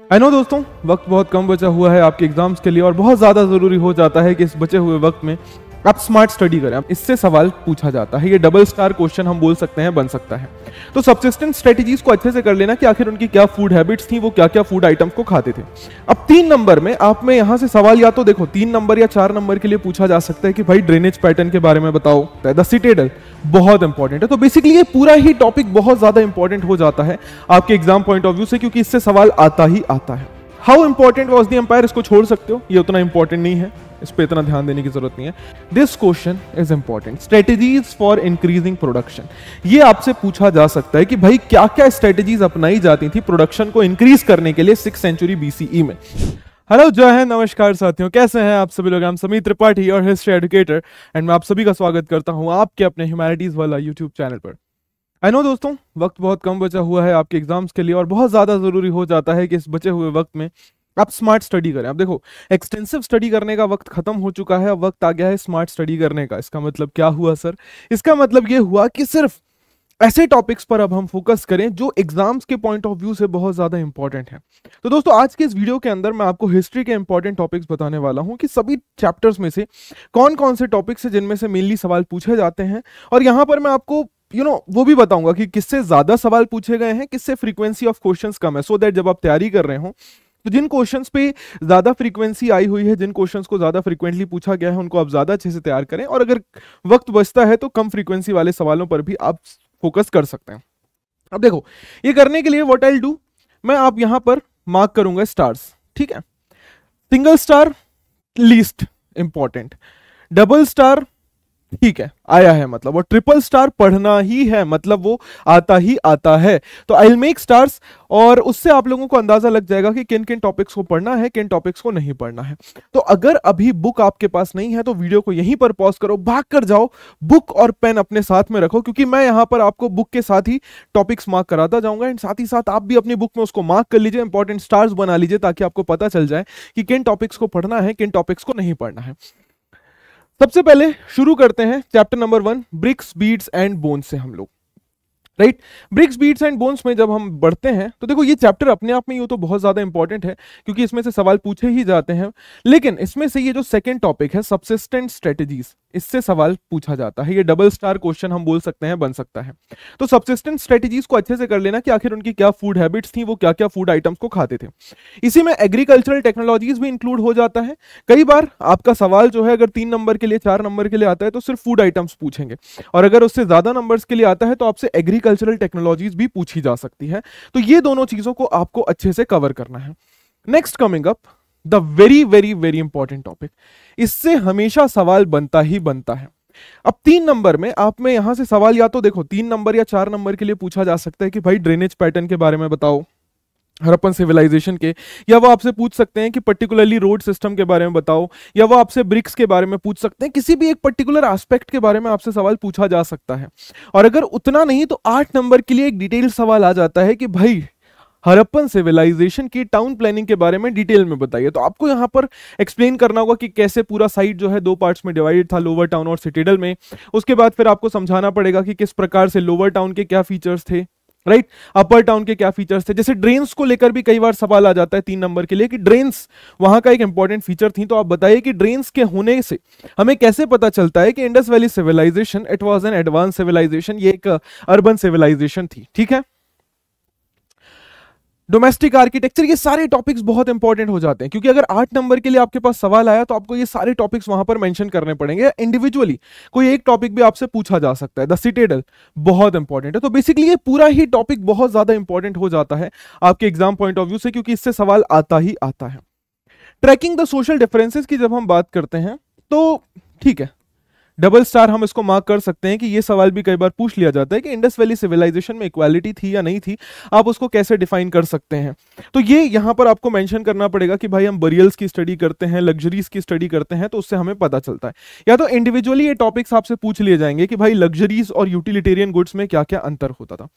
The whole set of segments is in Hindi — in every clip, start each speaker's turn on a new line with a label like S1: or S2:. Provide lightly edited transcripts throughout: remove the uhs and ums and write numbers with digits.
S1: आई नो दोस्तों, वक्त बहुत कम बचा हुआ है आपके एग्जाम्स के लिए और बहुत ज़्यादा ज़रूरी हो जाता है कि इस बचे हुए वक्त में आप स्मार्ट स्टडी करें। अब इससे सवाल पूछा जाता है, ये डबल स्टार क्वेश्चन हम बोल सकते हैं, बन सकता है। तो सब्सिस्टेंस स्ट्रेटजीज को अच्छे से कर लेना कि आखिर उनकी क्या फूड हैबिट्स थी, वो क्या क्या फूड आइटम्स को खाते थे। अब 3 नंबर में आप में यहाँ से सवाल या तो देखो 3 नंबर या 4 नंबर के लिए पूछा जा सकता है कि भाई ड्रेनेज पैटर्न के बारे में बताओ, द सिटाडेल बहुत इंपॉर्टेंट है। तो बेसिकली ये पूरा ही टॉपिक बहुत ज्यादा इंपॉर्टेंट हो जाता है आपके एग्जाम पॉइंट ऑफ व्यू से, क्योंकि इससे सवाल आता ही आता है। How important was the empire, इसको छोड़ सकते हो, ये उतना इंपॉर्टेंट नहीं है, इस पे इतना ध्यान देने की जरूरत नहीं है। This question is important, strategies for increasing production. ये आपसे पूछा जा सकता है कि भाई क्या क्या स्ट्रेटेजीज अपनाई जाती थी प्रोडक्शन को इंक्रीज करने के लिए 6th सेंचुरी BCE में। हेलो, जय है, नमस्कार साथियों, कैसे हैं आप सभी लोग। हम समीर त्रिपाठी और हिस्ट्री एजुकेटर, एंड मैं आप सभी का स्वागत करता हूं आपके अपने ह्यूमैनिटीज वाला यूट्यूब चैनल पर। आई नो दोस्तों, वक्त बहुत कम बचा हुआ है आपके एग्जाम्स के लिए और बहुत ज़्यादा ज़रूरी हो जाता है कि इस बचे हुए वक्त में आप स्मार्ट स्टडी करें। अब देखो, एक्सटेंसिव स्टडी करने का वक्त खत्म हो चुका है, अब वक्त आ गया है स्मार्ट स्टडी करने का। इसका मतलब क्या हुआ सर? इसका मतलब ये हुआ कि सिर्फ ऐसे टॉपिक्स पर अब हम फोकस करें जो एग्जाम्स के पॉइंट ऑफ व्यू से बहुत ज़्यादा इंपॉर्टेंट है। तो दोस्तों, आज के इस वीडियो के अंदर मैं आपको हिस्ट्री के इंपॉर्टेंट टॉपिक्स बताने वाला हूं कि सभी चैप्टर्स में से कौन कौन से टॉपिक्स हैं जिनमें से मेनली सवाल पूछे जाते हैं, और यहाँ पर मैं आपको वो भी बताऊंगा कि किससे ज्यादा सवाल पूछे गए हैं, किससे फ्रीक्वेंसी ऑफ क्वेश्चंस कम है, सो दैट जब आप तैयारी कर रहे हो तो जिन क्वेश्चंस पे ज्यादा फ्रीक्वेंसी आई हुई है, जिन क्वेश्चंस को ज्यादा फ्रीक्वेंटली पूछा गया है, उनको आप ज्यादा अच्छे से तैयार करें, और अगर वक्त बचता है तो कम फ्रीक्वेंसी वाले सवालों पर भी आप फोकस कर सकते हैं। अब देखो, ये करने के लिए व्हाट आई विल डू, मैं आप यहां पर मार्क करूंगा स्टार्स, ठीक है। Single star least important, double star ठीक है आया है मतलब, और ट्रिपल स्टार पढ़ना ही है मतलब वो आता ही आता है। तो आई विल मेक स्टार्स, और उससे आप लोगों को अंदाजा लग जाएगा कि किन किन टॉपिक्स को पढ़ना है, किन टॉपिक्स को नहीं पढ़ना है। तो अगर अभी बुक आपके पास नहीं है तो वीडियो को यहीं पर पॉज करो, भाग कर जाओ, बुक और पेन अपने साथ में रखो, क्योंकि मैं यहां पर आपको बुक के साथ ही टॉपिक्स मार्क कराता जाऊंगा, एंड साथ ही साथ आप भी अपनी बुक में उसको मार्क कर लीजिए, इंपॉर्टेंट स्टार्स बना लीजिए, ताकि आपको पता चल जाए कि किन टॉपिक्स को पढ़ना है, किन टॉपिक्स को नहीं पढ़ना है। सबसे पहले शुरू करते हैं chapter number 1, bricks, beads and bones से हम लोग, right. Bricks, beads and bones में जब हम बढ़ते हैं तो देखो, ये चैप्टर अपने आप में ये तो बहुत ज्यादा इंपॉर्टेंट है, क्योंकि इसमें से सवाल पूछे ही जाते हैं। लेकिन इसमें से ये जो सेकंड टॉपिक है, सबसिस्टेंट स्ट्रेटजीज, इससे सवाल पूछा जाता है। ये डबल स्टार क्वेश्चन हम बोल सकते हैं, बन सकता है। तो सबसिस्टेंट स्ट्रेटजीज को अच्छे से कर लेना कि आखिर उनकी क्या फूड हैबिट्स थी, वो क्या क्या फूड आइटम्स को खाते थे। इसी में एग्रीकल्चरल टेक्नोलॉजीज भी इंक्लूड हो जाता है। कई बार आपका सवाल जो है, अगर 3 नंबर के लिए, 4 नंबर के लिए आता है तो सिर्फ फूड आइटम्स पूछेंगे, और अगर उससे ज्यादा नंबर्स के लिए आता है तो आपसे एग्रीकल्चरल टेक्नोलॉजीज भी पूछी जा सकती है। तो ये दोनों चीजों को आपको अच्छे से कवर करना है। Next coming up, the very very very important topic, इससे हमेशा सवाल बनता ही बनता है। अब 3 नंबर में आप में यहां से सवाल या तो देखो 3 नंबर या 4 नंबर के लिए पूछा जा सकता है कि भाई ड्रेनेज पैटर्न के बारे में बताओ, हड़प्पन सिविलाइजेशन के, या वो आपसे पूछ सकते हैं कि पर्टिकुलरली रोड सिस्टम के बारे में बताओ, या वो आपसे ब्रिक्स के बारे में पूछ सकते हैं, किसी भी एक पर्टिकुलर एस्पेक्ट के बारे में आपसे सवाल पूछा जा सकता है। और अगर उतना नहीं तो 8 नंबर के लिए एक डिटेल सवाल आ जाता है कि भाई हड़प्पन सिविलाइजेशन की टाउन प्लानिंग के बारे में डिटेल में बताइए। तो आपको यहां पर एक्सप्लेन करना होगा कि कैसे पूरा साइट जो है 2 पार्ट्स में डिवाइडेड था, लोअर टाउन और सिटाडेल में। उसके बाद फिर आपको समझाना पड़ेगा कि किस प्रकार से लोअर टाउन के क्या फीचर्स थे, राइट, अपर टाउन के क्या फीचर्स थे। जैसे ड्रेन्स को लेकर भी कई बार सवाल आ जाता है 3 नंबर के लिए कि ड्रेन्स वहां का एक इंपॉर्टेंट फीचर थी, तो आप बताइए कि ड्रेन्स के होने से हमें कैसे पता चलता है कि Indus valley civilisation it was an advance civilisation, ये एक अर्बन सिविलाइजेशन थी, ठीक है। डोमेस्टिक आर्किटेक्चर, ये सारे टॉपिक्स बहुत इंपॉर्टेंट हो जाते हैं, क्योंकि अगर 8 नंबर के लिए आपके पास सवाल आया तो आपको ये सारे टॉपिक्स वहां पर मेंशन करने पड़ेंगे। इंडिविजुअली कोई एक टॉपिक भी आपसे पूछा जा सकता है। द सिटाडेल बहुत इंपॉर्टेंट है। तो बेसिकली ये पूरा ही टॉपिक बहुत ज्यादा इंपॉर्टेंट हो जाता है आपके एग्जाम पॉइंट ऑफ व्यू से, क्योंकि इससे सवाल आता ही आता है। ट्रैकिंग द सोशल डिफरेंसेस की जब हम बात करते हैं तो ठीक है, डबल स्टार हम इसको मार्क कर सकते हैं कि ये सवाल भी कई बार पूछ लिया जाता है कि इंडस वैली सिविलाइजेशन में इक्वालिटी थी या नहीं थी, आप उसको कैसे डिफाइन कर सकते हैं। तो ये यहां पर आपको मेंशन करना पड़ेगा कि भाई हम बरियल्स की स्टडी करते हैं, लग्जरीज की स्टडी करते हैं, तो उससे हमें पता चलता है। या तो इंडिविजुअली ये टॉपिक्स आपसे पूछ लिए जाएंगे कि भाई लग्जरीज और यूटिलिटेरियन गुड्स में क्या क्या अंतर होता था।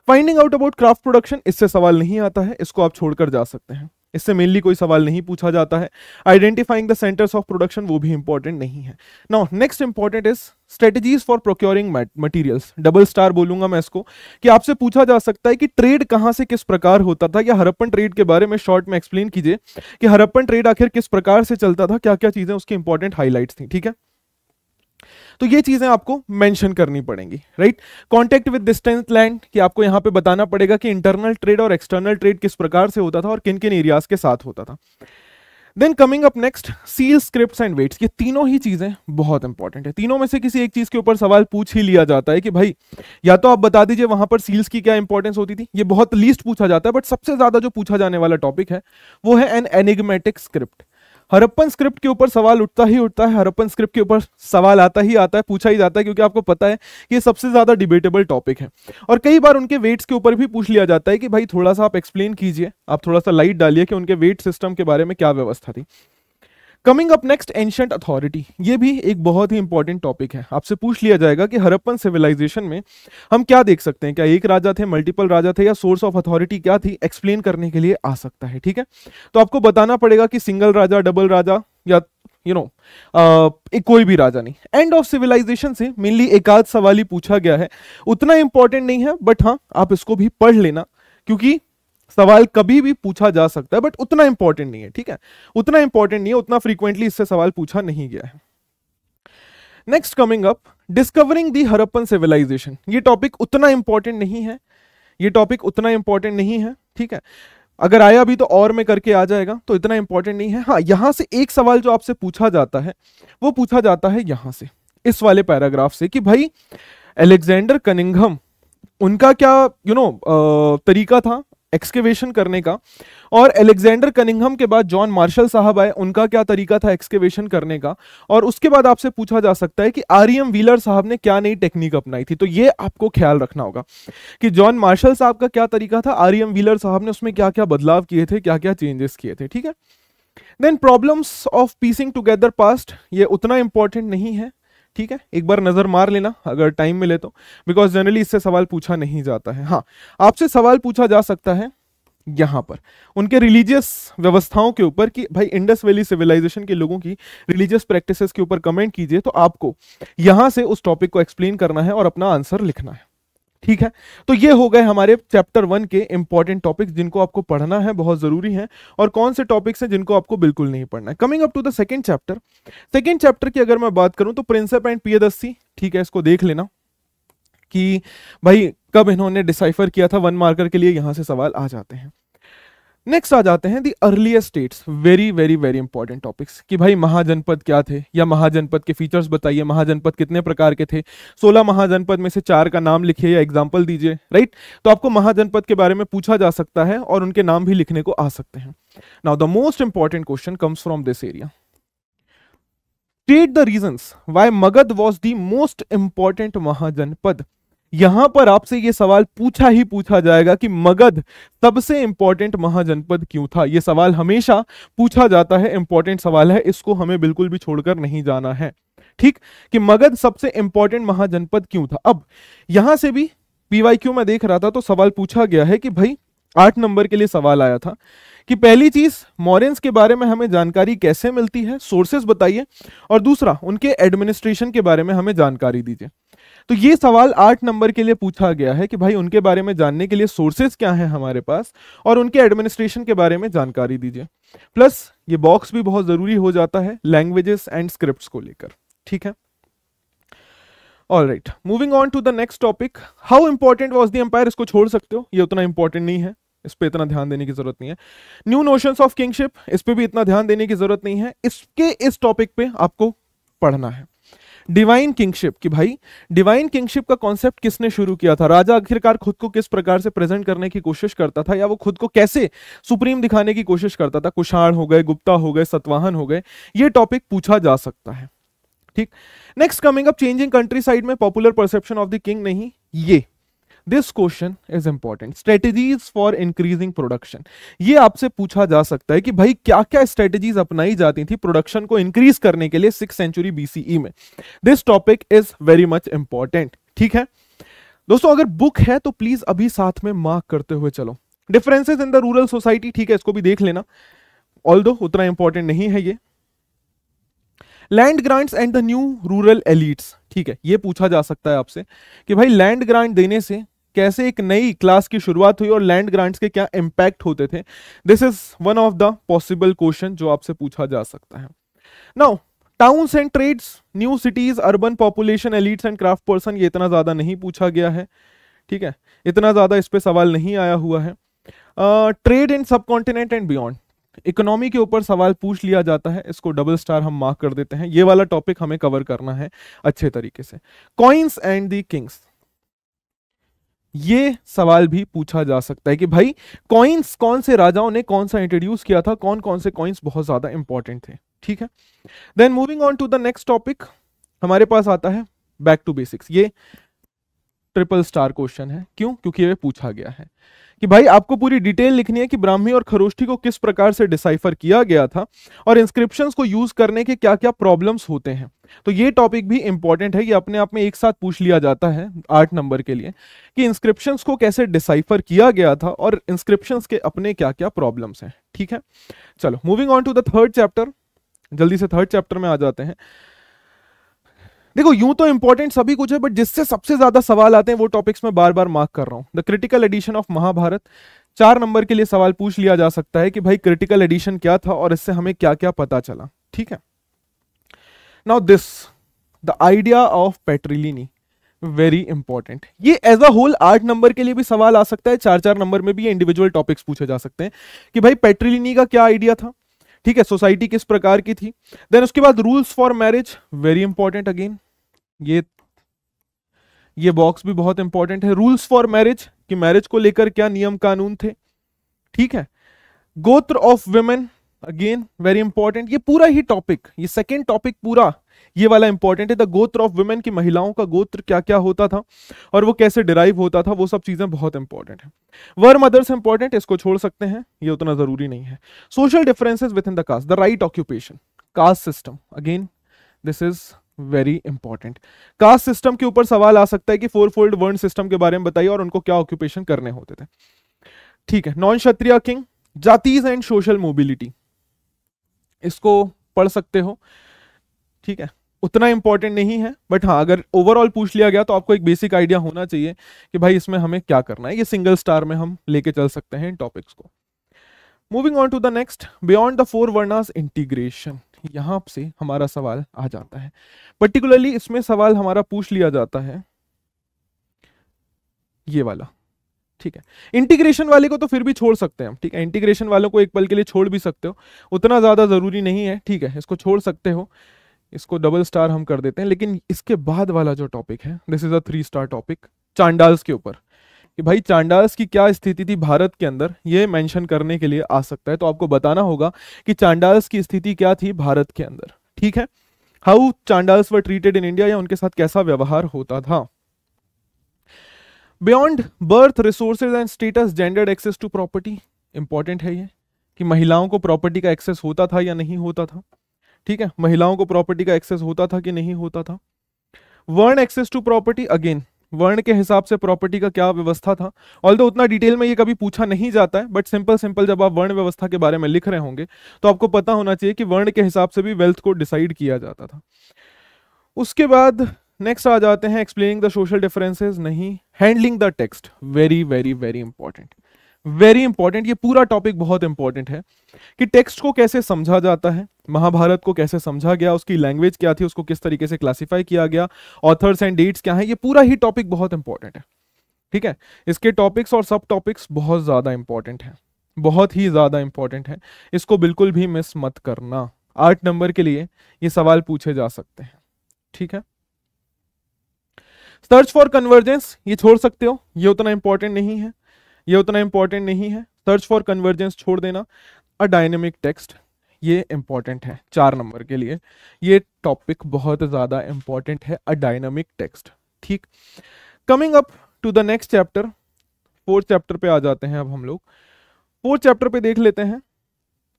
S1: Finding out about craft production, इससे सवाल नहीं आता है, इसको आप छोड़कर जा सकते हैं। इससे मेनली कोई सवाल नहीं पूछा जाता है। Identifying the centres of production, वो भी इंपॉर्टेंट नहीं है। Now next important is strategies for procuring materials. Double star बोलूंगा मैं इसको, कि आपसे पूछा जा सकता है कि ट्रेड कहां से किस प्रकार होता था, या हड़प्पन ट्रेड के बारे में शॉर्ट में एक्सप्लेन कीजिए कि हड़प्पन ट्रेड आखिर किस प्रकार से चलता था, क्या क्या चीजें उसकी इंपॉर्टेंट हाईलाइट्स थी। ठीक है, तो ये चीजें आपको मेंशन करनी पड़ेंगी, right. Contact with distance land, कि आपको यहां पे बताना पड़ेगा कि इंटरनल ट्रेड और एक्सटर्नल ट्रेड किस प्रकार से होता था और किन किन एरियाज के साथ होता था। Then coming up next, seal, scripts and weights. ये तीनों ही चीजें बहुत इंपॉर्टेंट है। तीनों में से किसी एक चीज के ऊपर सवाल पूछ ही लिया जाता है कि भाई या तो आप बता दीजिए वहां पर सील्स की क्या इंपॉर्टेंस होती थी, ये बहुत लीस्ट पूछा जाता है, बट सबसे ज्यादा जो पूछा जाने वाला टॉपिक है वो है an enigmatic script. Harappan script के ऊपर सवाल उठता ही उठता है, हड़प्पन स्क्रिप्ट के ऊपर सवाल आता ही आता है, पूछा ही जाता है, क्योंकि आपको पता है कि ये सबसे ज्यादा डिबेटेबल टॉपिक है। और कई बार उनके वेट्स के ऊपर भी पूछ लिया जाता है कि भाई थोड़ा सा आप एक्सप्लेन कीजिए, आप थोड़ा सा लाइट डालिए कि उनके वेट सिस्टम के बारे में क्या व्यवस्था थी। Coming up next, ancient authority. ये भी एक बहुत ही इंपॉर्टेंट टॉपिक है। आपसे पूछ लिया जाएगा कि हड़प्पन सिविलाइजेशन में हम क्या देख सकते हैं, क्या एक राजा थे, मल्टीपल राजा थे, या सोर्स ऑफ अथॉरिटी क्या थी, एक्सप्लेन करने के लिए आ सकता है। ठीक है, तो आपको बताना पड़ेगा कि सिंगल राजा, डबल राजा, या एक कोई भी राजा नहीं। एंड ऑफ सिविलाइजेशन से मेनली एक आध सवाल ही पूछा गया है, उतना इंपॉर्टेंट नहीं है, बट हाँ आप इसको भी पढ़ लेना, क्योंकि सवाल कभी भी पूछा जा सकता है, बट उतना इंपॉर्टेंट नहीं है। ठीक है, उतना इंपॉर्टेंट नहीं है, उतना फ्रीक्वेंटली इससे सवाल पूछा नहीं गया है। नेक्स्ट कमिंग अप, डिस्कवरिंग दी हड़प्पन सिविलाइजेशन। ये टॉपिक उतना इंपॉर्टेंट नहीं है, ये टॉपिक उतना इंपॉर्टेंट नहीं है। ठीक है, अगर आया भी तो और में करके आ जाएगा, तो इतना इंपॉर्टेंट नहीं है। हाँ, यहां से एक सवाल जो आपसे पूछा जाता है वो पूछा जाता है यहां से, इस वाले पैराग्राफ से, कि भाई अलेक्जेंडर कनिंघम, उनका क्या तरीका था एक्सकेवेशन करने का, और अलेक्जेंडर कनिंघम के बाद जॉन मार्शल साहब आए, उनका क्या तरीका था एक्सकेवेशन करने का। और उसके बाद आपसे पूछा जा सकता है कि आर.ई.एम. व्हीलर साहब ने क्या नई टेक्निक अपनाई थी। तो ये आपको ख्याल रखना होगा कि जॉन मार्शल साहब का क्या तरीका था, आर.ई.एम. व्हीलर साहब ने उसमें क्या क्या बदलाव किए थे, क्या क्या चेंजेस किए थे। ठीक है, then problems of piecing together past, ये उतना इंपॉर्टेंट नहीं है। ठीक है, एक बार नजर मार लेना अगर टाइम मिले तो, बिकॉज जनरली इससे सवाल पूछा नहीं जाता है। हाँ, आपसे सवाल पूछा जा सकता है यहां पर उनके रिलीजियस व्यवस्थाओं के ऊपर, कि भाई इंडस वैली सिविलाइजेशन के लोगों की रिलीजियस प्रैक्टिसेस के ऊपर कमेंट कीजिए। तो आपको यहां से उस टॉपिक को एक्सप्लेन करना है और अपना आंसर लिखना है। ठीक है, तो ये हो गए हमारे चैप्टर 1 के इंपॉर्टेंट टॉपिक्स जिनको आपको पढ़ना है, बहुत जरूरी है, और कौन से टॉपिक्स हैं जिनको आपको बिल्कुल नहीं पढ़ना है। Coming up to the second chapter. Second chapter की अगर मैं बात करूं तो प्रिंसिप एंड पियदस्सी। ठीक है, इसको देख लेना कि भाई कब इन्होंने डिसाइफर किया था, 1 मार्कर के लिए यहां से सवाल आ जाते हैं। नेक्स्ट आ जाते हैं the earliest states. Very very very important topics, कि भाई महाजनपद क्या थे, या महाजनपद के फीचर्स बताइए, महाजनपद कितने प्रकार के थे, 16 महाजनपद में से 4 का नाम लिखिए या एग्जांपल दीजिए, राइट। तो आपको महाजनपद के बारे में पूछा जा सकता है और उनके नाम भी लिखने को आ सकते हैं। Now the most important question comes from this area. State the reasons why Magadha was the most important Mahajanapada. यहां पर आपसे यह सवाल पूछा ही पूछा जाएगा कि मगध सबसे इंपॉर्टेंट महाजनपद क्यों था। यह सवाल हमेशा पूछा जाता है, इंपॉर्टेंट सवाल है, इसको हमें बिल्कुल भी छोड़कर नहीं जाना है। ठीक, कि मगध सबसे इंपॉर्टेंट महाजनपद क्यों था। अब यहां से भी पीवाईक्यू में देख रहा था तो सवाल पूछा गया है कि भाई 8 नंबर के लिए सवाल आया था कि पहली चीज मौर्यंस के बारे में हमें जानकारी कैसे मिलती है, सोर्सेस बताइए, और दूसरा उनके एडमिनिस्ट्रेशन के बारे में हमें जानकारी दीजिए। तो ये सवाल 8 नंबर के लिए पूछा गया है कि भाई उनके बारे में जानने के लिए सोर्सेस क्या हैं हमारे पास, और उनके एडमिनिस्ट्रेशन के बारे में जानकारी दीजिए। प्लस ये बॉक्स भी बहुत जरूरी हो जाता है लैंग्वेजेस एंड स्क्रिप्ट्स को लेकर। ठीक है, alright, moving on to the next topic. How important was the empire, इसको छोड़ सकते हो, ये उतना इंपॉर्टेंट नहीं है, इस पे इतना ध्यान देने की जरूरत नहीं है। न्यू नोशंस ऑफ किंगशिप, इस पे भी इतना ध्यान देने की जरूरत नहीं है। इस टॉपिक पे आपको पढ़ना है डिवाइन किंगशिप, कि भाई डिवाइन किंगशिप का कॉन्सेप्ट किसने शुरू किया था, राजा आखिरकार खुद को किस प्रकार से प्रेजेंट करने की कोशिश करता था, या वो खुद को कैसे सुप्रीम दिखाने की कोशिश करता था। कुषाण हो गए, गुप्ता हो गए, सतवाहन हो गए, ये टॉपिक पूछा जा सकता है। ठीक, next coming up, changing countryside में popular perception of the king नहीं, ये this question is important. Strategies for increasing production, ये आपसे पूछा जा सकता है कि भाई क्या क्या स्ट्रेटेजीज अपनाई जाती थी प्रोडक्शन को इंक्रीज करने के लिए 6th सेंचुरी BCE में। This topic is very much important. ठीक है दोस्तों, अगर बुक है तो प्लीज अभी साथ में मार्क करते हुए चलो। Differences in the rural society, ठीक है, इसको भी देख लेना, ऑल्दो उतना इंपॉर्टेंट नहीं है ये। Land grants and the new rural elites, ठीक है, ये पूछा जा सकता है आपसे कि भाई लैंड ग्रांट देने से कैसे एक नई क्लास की शुरुआत हुई और लैंड ग्रांट्स के क्या इंपैक्ट होते थे। This is one of the possible question जो आपसे पूछा जा सकता है। Now towns and trades, new cities, urban population, elites and craft person, ये इतना ज्यादा नहीं पूछा गया है, ठीक है, इतना ज्यादा इस पे सवाल नहीं आया हुआ है। ट्रेड इन सब कॉन्टिनेंट एंड बियॉन्ड, इकोनॉमी के ऊपर सवाल पूछ लिया जाता है, इसको डबल स्टार हम मार्क कर देते हैं, ये वाला टॉपिक हमें कवर करना है अच्छे तरीके से। कॉइन्स एंड द किंग्स, ये सवाल भी पूछा जा सकता है कि भाई कॉइन्स कौन से राजाओं ने कौन सा इंट्रोड्यूस किया था, कौन कौन से कॉइन्स बहुत ज्यादा इंपॉर्टेंट थे, ठीक है। Then moving on to the next topic, हमारे पास आता है बैक टू बेसिक्स। ये ट्रिपल स्टार क्वेश्चन है, क्यों? क्योंकि ये पूछा गया है कि भाई आपको पूरी डिटेल लिखनी है कि ब्राह्मी और खरोष्ठी को किस प्रकार से डिसाइफर किया गया था और इंस्क्रिप्शंस को यूज करने के क्या क्या प्रॉब्लम्स होते हैं। तो ये टॉपिक भी इंपॉर्टेंट है, ये अपने आप में एक साथ पूछ लिया जाता है 8 नंबर के लिए कि इंस्क्रिप्शंस को कैसे डिसाइफर किया गया था और इंस्क्रिप्शंस के अपने क्या क्या प्रॉब्लम्स हैं, ठीक है। चलो moving on to the third chapter, जल्दी से थर्ड चैप्टर में आ जाते हैं। देखो यूं तो इंपॉर्टेंट सभी कुछ है, बट जिससे सबसे ज्यादा सवाल आते हैं वो टॉपिक्स में बार बार मार्क कर रहा हूं। The critical edition of Mahabharata, 4 number के लिए सवाल पूछ लिया जा सकता है कि भाई क्रिटिकल एडिशन क्या था और इससे हमें क्या क्या पता चला, ठीक है। Now this the idea of patriliny, very important, ये एज अ होल 8 नंबर के लिए भी सवाल आ सकता है, 4-4 नंबर में भी इंडिविजुअल टॉपिक्स पूछे जा सकते हैं कि भाई पेट्रिलिनी का क्या आइडिया था, ठीक है, सोसाइटी किस प्रकार की थी। देन उसके बाद rules for marriage, very important again, ये बॉक्स भी बहुत इंपॉर्टेंट है। रूल्स फॉर मैरिज, कि मैरिज को लेकर क्या नियम कानून थे, ठीक है। गोत्र of women, again very important, ये पूरा ही टॉपिक, ये सेकेंड टॉपिक पूरा ये वाला इंपॉर्टेंट है। द गोत्र ऑफ वुमेन, की महिलाओं का गोत्र क्या क्या होता था और वो कैसे डिराइव होता था, वो सब चीजें बहुत इंपॉर्टेंट है। वर मदर्स इंपॉर्टेंट, इसको छोड़ सकते हैं, ये उतना जरूरी नहीं है। Social differences within the caste, the right occupation, caste system, again this is very important. Caste system के ऊपर सवाल आ सकता है कि 4-फोल्ड वर्ण सिस्टम के बारे में बताइए और उनको क्या ऑक्यूपेशन करने होते थे, ठीक है। Non Kshatriya king, जातीज and social mobility, इसको पढ़ सकते हो, ठीक है, उतना इंपॉर्टेंट नहीं है, बट हाँ अगर ओवरऑल पूछ लिया गया तो आपको एक बेसिक आइडिया होना चाहिए कि भाई इसमें हमें क्या करना है। ये सिंगल स्टार में हम लेके चल सकते हैं इन टॉपिक्स को। Moving on to the next, beyond the 4 varnas integration, यहां से हमारा सवाल आ जाता है, पर्टिकुलरली इसमें सवाल हमारा पूछ लिया जाता है ये वाला, ठीक है। इंटीग्रेशन वाले को तो फिर भी छोड़ सकते हैं हम, ठीक है, इंटीग्रेशन वालों को एक पल के लिए छोड़ भी सकते हो, उतना ज्यादा जरूरी नहीं है, ठीक है, इसको छोड़ सकते हो, इसको डबल स्टार हम कर देते हैं। लेकिन इसके बाद वाला जो टॉपिक है, this is a 3 star topic, Chandals के ऊपर, कि भाई चांडाल्स की क्या स्थिति थी भारत के अंदर, ये मेंशन करने के लिए आ सकता है। तो आपको बताना होगा कि चांडाल्स की स्थिति क्या थी भारत के अंदर, ठीक है, how Chandals were treated in India, या उनके साथ कैसा व्यवहार होता था। Beyond birth resources and status, gendered access to property, important है ये कि महिलाओं को प्रॉपर्टी का एक्सेस होता था या नहीं होता था, ठीक है, महिलाओं को प्रॉपर्टी का एक्सेस होता था कि नहीं होता था। वर्ण एक्सेस टू प्रॉपर्टी, अगेन वर्ण के हिसाब से प्रॉपर्टी का क्या व्यवस्था था, ऑल्दो उतना डिटेल में ये कभी पूछा नहीं जाता है, बट सिंपल जब आप वर्ण व्यवस्था के बारे में लिख रहे होंगे तो आपको पता होना चाहिए कि वर्ण के हिसाब से भी वेल्थ को डिसाइड किया जाता था। उसके बाद नेक्स्ट आ जाते हैं एक्सप्लेनिंग द सोशल डिफरेंसेस, नहीं, handling the text, very very very important, very important, ये पूरा टॉपिक बहुत इंपॉर्टेंट है कि टेक्स्ट को कैसे समझा जाता है, महाभारत को कैसे समझा गया, उसकी लैंग्वेज क्या थी, उसको किस तरीके से क्लासिफाई किया गया, ऑथर्स एंड डेट्स क्या है, ये पूरा ही टॉपिक बहुत इंपॉर्टेंट है, ठीक है। इसके टॉपिक्स और सब टॉपिक्स बहुत ज्यादा इंपॉर्टेंट है, बहुत ही ज्यादा इंपॉर्टेंट है, इसको बिल्कुल भी मिस मत करना। 8 नंबर के लिए ये सवाल पूछे जा सकते हैं, ठीक है। सर्च फॉर कन्वर्जेंस, ये छोड़ सकते हो, ये उतना इंपॉर्टेंट नहीं है, ये उतना इंपॉर्टेंट नहीं है, सर्च फॉर कन्वर्जेंस छोड़ देना। अ डायनेमिक टेक्स्ट, ये इंपॉर्टेंट है 4 नंबर के लिए, ये टॉपिक बहुत ज्यादा इंपॉर्टेंट है, अ डायनेमिक टेक्स्ट, ठीक। Coming up to the next chapter, 4th chapter पे आ जाते हैं अब हम लोग। 4th चैप्टर पे देख लेते हैं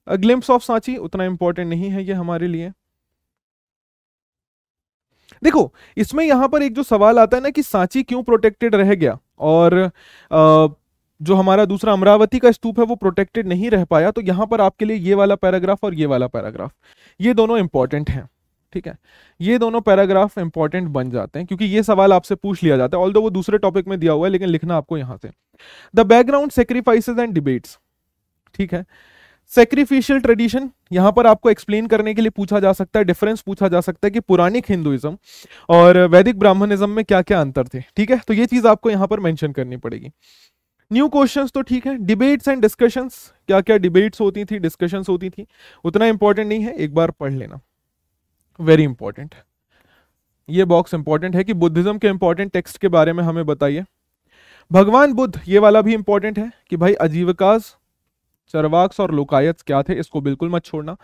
S1: अ ग्लिम्प्स ऑफ सांची, उतना इंपॉर्टेंट नहीं है ये हमारे लिए। देखो इसमें यहां पर एक जो सवाल आता है ना कि सांची क्यों प्रोटेक्टेड रह गया, और जो हमारा दूसरा अमरावती का स्तूप है वो प्रोटेक्टेड नहीं रह पाया, तो यहां पर आपके लिए ये वाला पैराग्राफ और ये वाला पैराग्राफ, ये दोनों इंपॉर्टेंट हैं। ठीक है, ये दोनों पैराग्राफ इंपॉर्टेंट बन जाते हैं क्योंकि ये सवाल आपसे पूछ लिया जाता है, ऑल्दो वो दूसरे टॉपिक में दिया हुआ है, लेकिन लिखना आपको यहां से। The background sacrifices and debates, ठीक है, सेक्रीफिशियल ट्रेडिशन यहां पर आपको एक्सप्लेन करने के लिए पूछा जा सकता है, डिफरेंस पूछा जा सकता है कि पुरानिक हिंदुइज्म और वैदिक ब्राह्मणिज्म में क्या क्या अंतर थे। ठीक है, तो ये चीज आपको यहां पर मेंशन करनी पड़ेगी। न्यू क्वेश्चंस तो ठीक है, डिबेट्स एंड डिस्कशंस, क्या क्या डिबेट्स होती थी, डिस्कशंस होती थी, उतना इंपॉर्टेंट नहीं है, एक बार पढ़ लेना, वेरी इंपॉर्टेंट। ये बॉक्स इंपॉर्टेंट है कि बुद्धिज्म के इंपॉर्टेंट टेक्स्ट के बारे में हमें बताइए। भगवान बुद्ध, ये वाला भी इंपॉर्टेंट है कि भाई आजीविकास, चरवाक्स और लोकायत क्या थे, इसको बिल्कुल मत छोड़ना।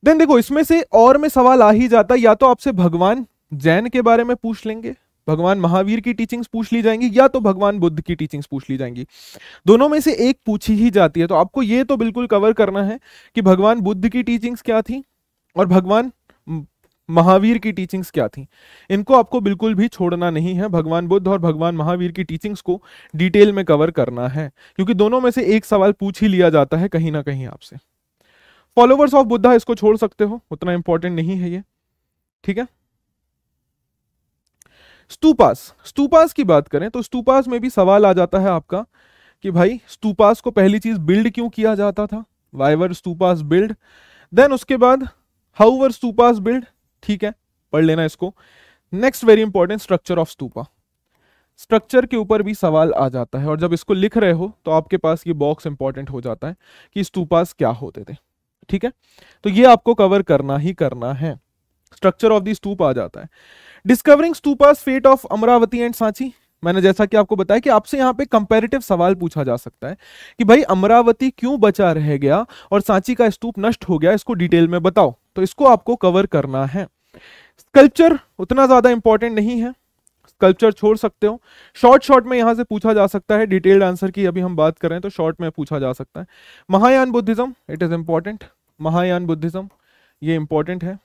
S1: देन देखो इसमें से और में सवाल आ ही जाता है, या तो आपसे भगवान जैन के बारे में पूछ लेंगे, भगवान महावीर की टीचिंग्स पूछ ली जाएंगी, या तो भगवान बुद्ध की टीचिंग्स पूछ ली जाएंगी, दोनों में से एक पूछी ही जाती है। तो आपको ये तो बिल्कुल कवर करना है कि भगवान बुद्ध की टीचिंग्स क्या थी और भगवान महावीर की टीचिंग्स क्या थी, इनको आपको बिल्कुल भी छोड़ना नहीं है। भगवान बुद्ध और भगवान महावीर की टीचिंग्स को डिटेल में कवर करना है क्योंकि दोनों में से एक सवाल पूछ ही लिया जाता है कहीं ना कहीं आपसे। फॉलोवर्स ऑफ बुद्धा, इसको छोड़ सकते हो, उतना इंपॉर्टेंट नहीं है ये। ठीक है, स्तूपास, स्तूपास की बात करें तो स्तूपास में भी सवाल आ जाता है आपका कि भाई स्तूपास को पहली चीज बिल्ड क्यों किया जाता था, why were stupas build, then उसके बाद हाउ वर स्तूपास बिल्ड। ठीक है, पढ़ लेना इसको। Next very important, structure of stupa, structure के ऊपर भी सवाल आ जाता है और जब इसको लिख रहे हो तो आपके पास ये बॉक्स इंपॉर्टेंट हो जाता है कि स्तूपास क्या होते थे। ठीक है, तो ये आपको कवर करना ही करना है, स्ट्रक्चर ऑफ द स्तूप आ जाता है। Discovering stupas, fate of Amaravati and Sanchi, मैंने जैसा कि आपको बताया कि आपसे यहाँ पे कंपैरेटिव सवाल पूछा जा सकता है कि भाई अमरावती क्यों बचा रह गया और सांची का स्तूप नष्ट हो गया, इसको डिटेल में बताओ, तो इसको आपको कवर करना है। स्कल्पचर उतना ज्यादा इंपॉर्टेंट नहीं है, स्कल्पचर छोड़ सकते हो। शॉर्ट में यहां से पूछा जा सकता है, डिटेल्ड आंसर की अभी हम बात कर रहे हैं तो शॉर्ट में पूछा जा सकता है। Mahayana Buddhism, it is important, Mahayana Buddhism ये इंपॉर्टेंट है।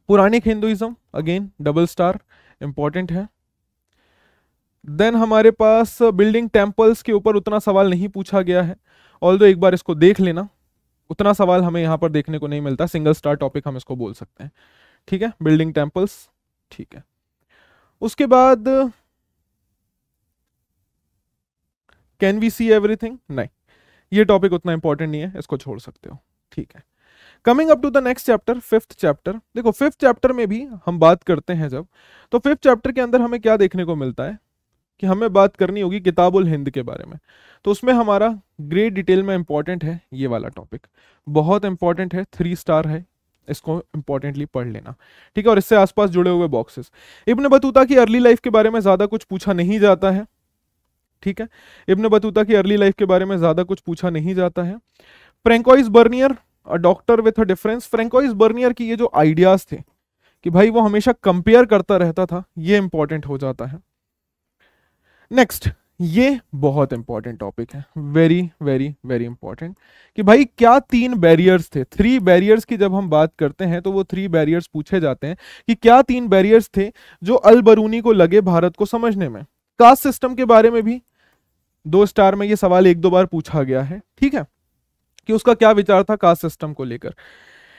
S1: Puranic Hinduism, again double star, important है। देन हमारे पास बिल्डिंग टेम्पल्स के ऊपर उतना सवाल नहीं पूछा गया है, ऑल्दो एक बार इसको देख लेना, उतना सवाल हमें यहां पर देखने को नहीं मिलता, सिंगल स्टार टॉपिक हम इसको बोल सकते हैं। ठीक है, बिल्डिंग टेम्पल्स, ठीक है। उसके बाद कैन वी सी एवरीथिंग, नहीं, ये टॉपिक उतना इंपॉर्टेंट नहीं है, इसको छोड़ सकते हो। ठीक है, coming up to the next chapter, fifth chapter. देखो फिफ्थ चैप्टर में भी हम बात करते हैं जब, तो फिफ्थ चैप्टर के अंदर हमें क्या देखने को मिलता है कि हमें बात करनी होगी किताबुल हिंद के बारे में, तो उसमें हमारा ग्रेट डिटेल में इंपॉर्टेंट है ये वाला टॉपिक, बहुत इंपॉर्टेंट है, 3 स्टार है, इसको इंपॉर्टेंटली पढ़ लेना। ठीक है, और इससे आसपास जुड़े हुए बॉक्सेस। इब्न बतूता की अर्ली लाइफ के बारे में ज्यादा कुछ पूछा नहीं जाता है। ठीक है, इब्न बतूता की अर्ली लाइफ के बारे में ज्यादा कुछ पूछा नहीं जाता है। Francois Bernier, a doctor with a difference, Francois Bernier की ये जो आइडियाज थे कि भाई वो हमेशा कंपेयर करता रहता था, ये इंपॉर्टेंट हो जाता है। नेक्स्ट, ये बहुत इंपॉर्टेंट टॉपिक है, वेरी वेरी वेरी इंपॉर्टेंट, कि भाई क्या 3 बैरियर्स थे, 3 बैरियर्स की जब हम बात करते हैं तो वो 3 बैरियर्स पूछे जाते हैं कि क्या 3 बैरियर्स थे जो अल बरूनी को लगे भारत को समझने में। कास्ट सिस्टम के बारे में भी 2 स्टार में ये सवाल 1-2 बार पूछा गया है। ठीक है, कि उसका क्या विचार था कास्ट सिस्टम को लेकर।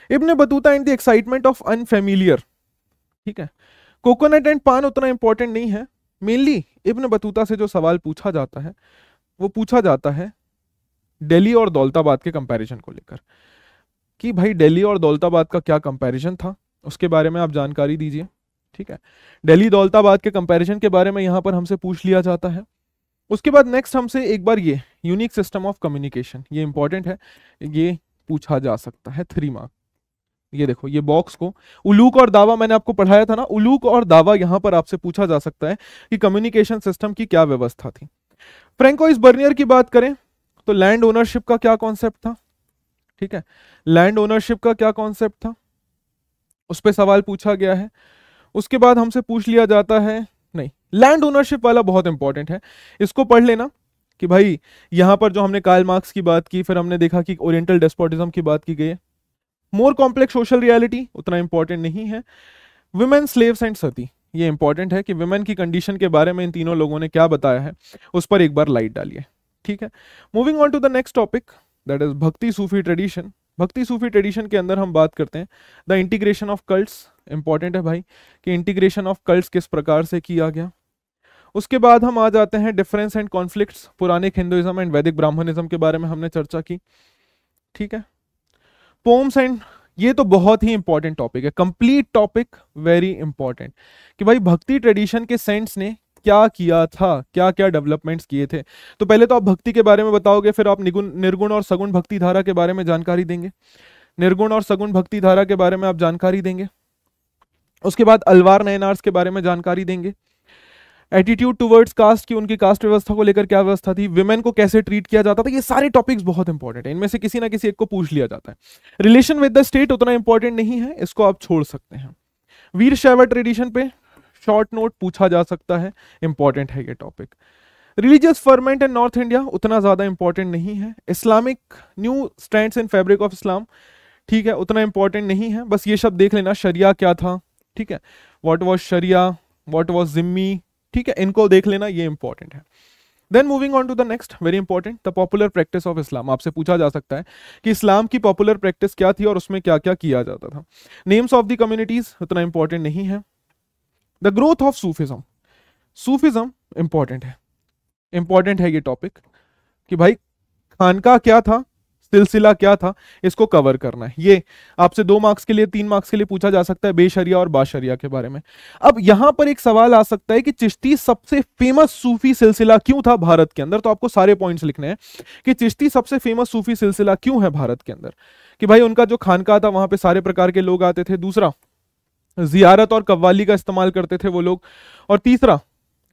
S1: Ibn Battuta and the excitement of unfamiliar, ठीक है। कोकोनट एंड पान उतना इंपॉर्टेंट नहीं है, मेनली इब्न बतूता से जो सवाल पूछा जाता है वो पूछा जाता है दिल्ली और दौलताबाद के कंपैरिजन को लेकर, कि भाई दिल्ली और दौलताबाद का क्या कंपैरिजन था, उसके बारे में आप जानकारी दीजिए। ठीक है, दिल्ली दौलताबाद के कंपैरिजन के बारे में यहां पर हमसे पूछ लिया जाता है। उसके बाद नेक्स्ट हमसे एक बार ये यूनिक सिस्टम ऑफ कम्युनिकेशन, ये इंपॉर्टेंट है, ये पूछा जा सकता है 3 मार्क। ये देखो ये बॉक्स को, उलूक और दावा मैंने आपको पढ़ाया था ना, उलूक और दावा यहां पर आपसे पूछा जा सकता है कि कम्युनिकेशन सिस्टम की क्या व्यवस्था थी। फ्रैंकोइस बर्नियर की बात करें तो लैंड ओनरशिप का क्या कॉन्सेप्ट था। ठीक है, लैंड ओनरशिप का क्या कॉन्सेप्ट था, उस पर सवाल पूछा गया है। उसके बाद हमसे पूछ लिया जाता है, नहीं, लैंड ओनरशिप वाला बहुत इंपॉर्टेंट है, इसको पढ़ लेना कि भाई यहां पर जो हमने कार्ल मार्क्स की बात की, फिर हमने देखा कि ओरिएंटल डेस्पोटिज्म की बात की गई है। मोर कॉम्प्लेक्स सोशल रियलिटी उतना इंपॉर्टेंट नहीं है। वुमेन स्लेव्स एंड सती, ये इंपॉर्टेंट है कि विमेन की कंडीशन के बारे में इन तीनों लोगों ने क्या बताया है, उस पर एक बार लाइट डालिए। ठीक है, moving on to the next topic, that is bhakti Sufi tradition. भक्ति सूफी ट्रेडिशन के अंदर हम बात करते हैं the integration of cults. Important है भाई कि इंटीग्रेशन ऑफ कल्ट्स किस प्रकार से किया गया। उसके बाद हम आ जाते हैं difference and conflicts, Puranic Hinduism and Vedic Brahmanism के बारे में हमने चर्चा की। ठीक है, पोम्स एंड, ये तो बहुत ही इंपॉर्टेंट टॉपिक है, कंप्लीट टॉपिक, वेरी इंपॉर्टेंट, कि भाई भक्ति ट्रेडिशन के सेंट्स ने क्या किया था, क्या क्या डेवलपमेंट्स किए थे। तो पहले तो आप भक्ति के बारे में बताओगे, फिर आप निर्गुण और सगुण भक्ति धारा के बारे में जानकारी देंगे, निर्गुण और सगुण भक्ति धारा के बारे में आप जानकारी देंगे। उसके बाद अलवार नयनार्स के बारे में जानकारी देंगे, एटीट्यूड टुवर्ड्स कास्ट की, उनकी कास्ट व्यवस्था को लेकर क्या व्यवस्था थी, विमेन को कैसे ट्रीट किया जाता था। ये सारे टॉपिक्स बहुत इंपॉर्टेंट है, इनमें से किसी ना किसी एक को पूछ लिया जाता है। रिलेशन विद द स्टेट उतना इंपॉर्टेंट नहीं है, इसको आप छोड़ सकते हैं। वीर शैव ट्रेडिशन पे शॉर्ट नोट पूछा जा सकता है, इंपॉर्टेंट है ये टॉपिक। रिलीजियस फर्मेंट इन नॉर्थ इंडिया उतना ज्यादा इंपॉर्टेंट नहीं है। Islamic new strands in fabric of Islam, ठीक है, उतना इंपॉर्टेंट नहीं है, बस ये शब्द देख लेना, शरिया क्या था, ठीक है, what was sharia, what was dhimmi, ठीक है, इनको देख लेना, ये इंपॉर्टेंट है। Then moving on to the next, very important, the popular practice of Islam. आपसे पूछा जा सकता है कि इस्लाम की पॉपुलर प्रैक्टिस क्या थी और उसमें क्या क्या किया जाता था। नेम्स ऑफ द कम्युनिटीज उतना इंपॉर्टेंट नहीं है। The growth of Sufism, Sufism important है, इंपॉर्टेंट है ये टॉपिक, कि भाई खानका क्या था, सिलसिला क्या था, इसको कवर करना है। ये आपसे 2 मार्क्स के लिए, 3 मार्क्स के लिए पूछा जा सकता है, बेशरिया और बाशरिया के बारे में। अब यहां पर एक सवाल आ सकता है कि चिश्ती सबसे फेमस सूफी सिलसिला क्यों था भारत के अंदर, तो आपको सारे पॉइंट्स लिखने हैं कि चिश्ती सबसे फेमस सूफी सिलसिला क्यों है भारत के अंदर, कि भाई उनका जो खानका था वहां पे सारे प्रकार के लोग आते थे, दूसरा जियारत और कव्वाली का इस्तेमाल करते थे वो लोग, और तीसरा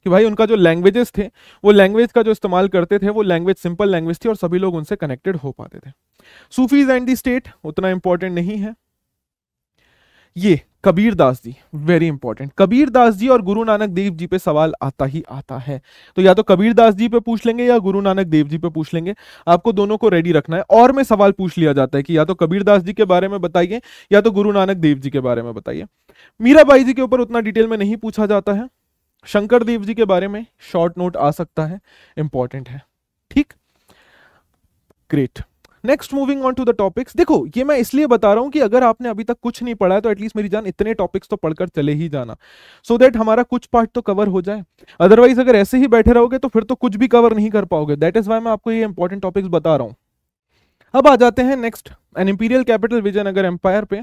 S1: कि भाई उनका जो लैंग्वेजेस थे, वो लैंग्वेज का जो इस्तेमाल करते थे वो लैंग्वेज सिंपल लैंग्वेज थी और सभी लोग उनसे कनेक्टेड हो पाते थे। सूफीज एंड द स्टेट उतना इंपॉर्टेंट नहीं है। ये कबीर दास जी, वेरी इंपॉर्टेंट, कबीर दास जी और गुरु नानक देव जी पे सवाल आता ही आता है, तो या तो कबीर दास जी पे पूछ लेंगे या गुरु नानक देव जी पे पूछ लेंगे, आपको दोनों को रेडी रखना है। और में सवाल पूछ लिया जाता है कि या तो कबीर दास जी के बारे में बताइए या तो गुरु नानक देव जी के बारे में बताइए। मीराबाई जी के ऊपर उतना डिटेल में नहीं पूछा जाता है। शंकर देव जी के बारे में शॉर्ट नोट आ सकता है, इंपॉर्टेंट है, ठीक, great. Next moving on to the topics. देखो ये मैं इसलिए बता रहा हूं कि अगर आपने अभी तक कुछ नहीं पढ़ा है तो एटलीस्ट मेरी जान इतने टॉपिक्स तो पढ़कर चले ही जाना, सो दैट हमारा कुछ पार्ट तो कवर हो जाए। अदरवाइज अगर ऐसे ही बैठे रहोगे तो फिर तो कुछ भी कवर नहीं कर पाओगे। दैट इज वाई मैं आपको ये इंपॉर्टेंट टॉपिक्स बता रहा हूं। अब आ जाते हैं next, an imperial capital Vijayanagara empire पे।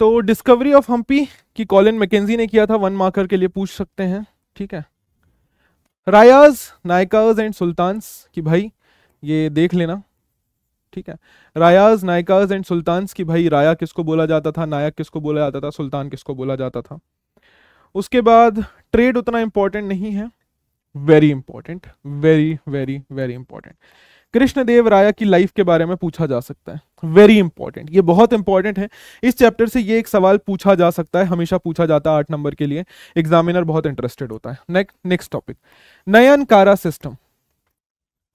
S1: तो डिस्कवरी ऑफ हम्पी की कॉलिन मैकेंजी ने किया था, 1 मार्कर के लिए पूछ सकते हैं, ठीक है। रायाज, नायकाज एंड सुल्तान्स की भाई ये देख लेना, ठीक है। रायाज, नायकाज एंड सुल्तान्स की भाई राया किसको बोला जाता था, नायक किसको बोला जाता था, सुल्तान किसको बोला जाता था। उसके बाद ट्रेड उतना इंपॉर्टेंट नहीं है, very important, very very very important. Krishnadeva Raya की लाइफ के बारे में पूछा जा सकता है, वेरी इंपॉर्टेंट, ये बहुत इंपॉर्टेंट है। इस चैप्टर से ये एक सवाल पूछा जा सकता है, हमेशा पूछा जाता है 8 नंबर के लिए, एग्जामिनर बहुत इंटरेस्टेड होता है। Next topic, Nayankara system,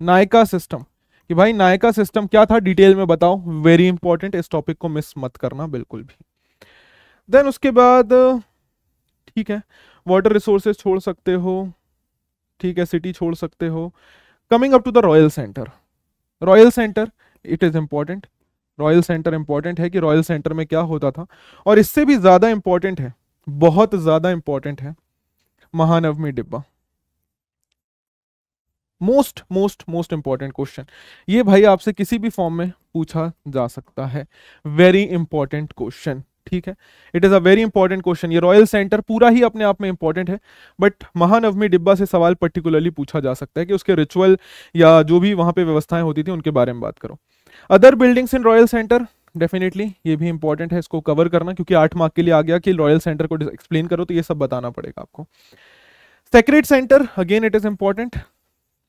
S1: Nayaka system, कि भाई नायका सिस्टम क्या था डिटेल में बताओ, वेरी इंपॉर्टेंट, इस टॉपिक को मिस मत करना बिल्कुल भी। देन उसके बाद ठीक है, वाटर रिसोर्सेज छोड़ सकते हो, ठीक है, सिटी छोड़ सकते हो। Coming up to the royal centre, royal centre it is important, royal centre important है कि रॉयल सेंटर में क्या होता था। और इससे भी ज्यादा इंपॉर्टेंट है, बहुत ज्यादा इंपॉर्टेंट है, महानवमी डिब्बा, most most most important question. ये भाई आपसे किसी भी फॉर्म में पूछा जा सकता है, वेरी इंपॉर्टेंट क्वेश्चन, ठीक है, it is a very important question. ये रॉयल सेंटर पूरा ही अपने आप में इंपॉर्टेंट है, बट महानवमी डिब्बा से सवाल पर्टिकुलरली पूछा जा सकता है कि उसके रिचुअल या जो भी वहां पे व्यवस्थाएं होती थी उनके बारे में बात करो। अदर बिल्डिंग्स इन रॉयल सेंटर, डेफिनेटली ये भी इंपॉर्टेंट है, इसको कवर करना, क्योंकि 8 मार्क के लिए आ गया कि रॉयल सेंटर को एक्सप्लेन करो, तो ये सब बताना पड़ेगा आपको। Sacred centre, again it is important,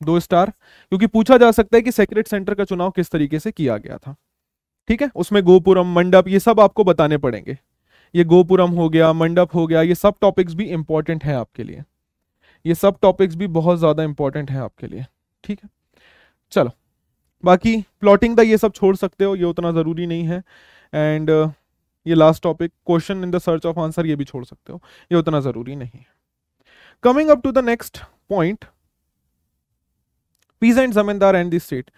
S1: 2 star, क्योंकि पूछा जा सकता है कि सेक्रेट सेंटर का चुनाव किस तरीके से किया गया था, ठीक है। उसमें गोपुरम, मंडप, ये सब आपको बताने पड़ेंगे, ये गोपुरम हो गया, मंडप हो गया, ये सब टॉपिक्स भी इंपॉर्टेंट है आपके लिए, ये सब टॉपिक्स भी बहुत ज्यादा इंपॉर्टेंट है आपके लिए, ठीक है। चलो बाकी प्लॉटिंग का ये सब छोड़ सकते हो, ये उतना जरूरी नहीं है। एंड ये last topic, question in the search of answer, ये भी छोड़ सकते हो, ये उतना जरूरी नहीं है। Coming up to the next point, peasant, zamindar and the state.